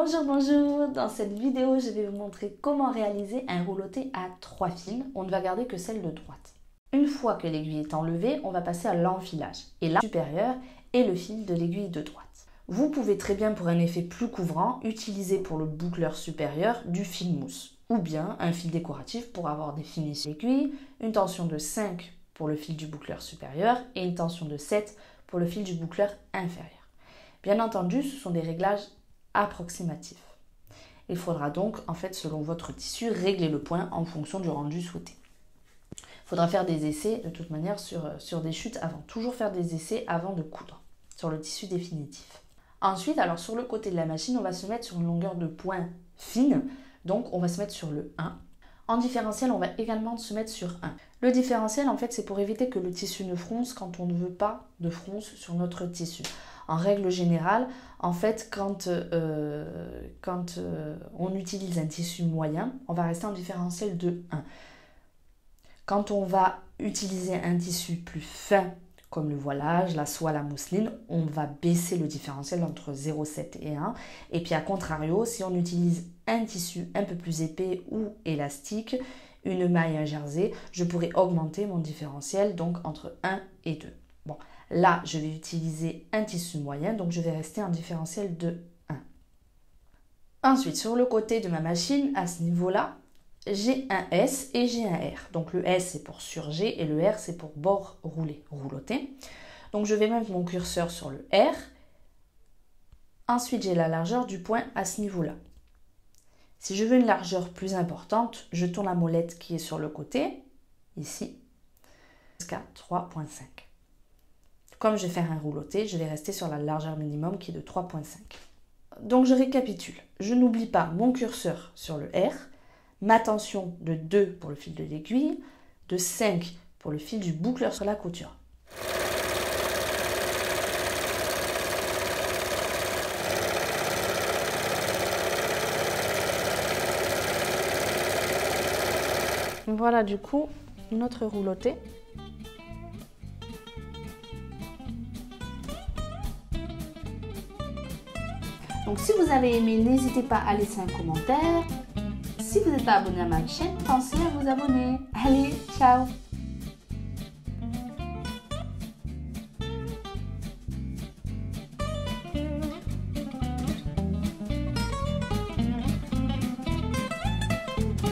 Bonjour, bonjour! Dans cette vidéo, je vais vous montrer comment réaliser un rouloté à 3 fils. On ne va garder que celle de droite. Une fois que l'aiguille est enlevée, on va passer à l'enfilage. Et là, supérieur est le fil de l'aiguille de droite. Vous pouvez très bien, pour un effet plus couvrant, utiliser pour le boucleur supérieur du fil mousse. Ou bien un fil décoratif pour avoir des finitions d'aiguille, une tension de 5 pour le fil du boucleur supérieur et une tension de 7 pour le fil du boucleur inférieur. Bien entendu, ce sont des réglages approximatifs. Il faudra donc, selon votre tissu, régler le point en fonction du rendu souhaité. Il faudra faire des essais, de toute manière, sur des chutes avant. Toujours faire des essais avant de coudre, sur le tissu définitif. Ensuite, sur le côté de la machine, on va se mettre sur une longueur de point fine. Donc, on va se mettre sur le 1. En différentiel, on va également se mettre sur 1. Le différentiel, c'est pour éviter que le tissu ne fronce quand on ne veut pas de fronce sur notre tissu. En règle générale, quand on utilise un tissu moyen, on va rester en différentiel de 1. Quand on va utiliser un tissu plus fin, comme le voilage, la soie, la mousseline, on va baisser le différentiel entre 0,7 et 1. Et puis à contrario, si on utilise un tissu un peu plus épais ou élastique, une maille, un jersey, je pourrais augmenter mon différentiel donc entre 1 et 2. Bon, là, je vais utiliser un tissu moyen, donc je vais rester en différentiel de 1. Ensuite, sur le côté de ma machine, à ce niveau-là, j'ai un S et j'ai un R. Donc le S, c'est pour surger et le R, c'est pour bord roulé, rouloté. Donc je vais mettre mon curseur sur le R. Ensuite, j'ai la largeur du point à ce niveau-là. Si je veux une largeur plus importante, je tourne la molette qui est sur le côté, ici, jusqu'à 3,5. Comme je vais faire un rouloté, je vais rester sur la largeur minimum qui est de 3,5. Donc je récapitule. Je n'oublie pas mon curseur sur le R, ma tension de 2 pour le fil de l'aiguille, de 5 pour le fil du boucleur sur la couture. Voilà du coup notre rouloté. Donc si vous avez aimé, n'hésitez pas à laisser un commentaire. Si vous n'êtes pas abonné à ma chaîne, pensez à vous abonner. Allez, ciao!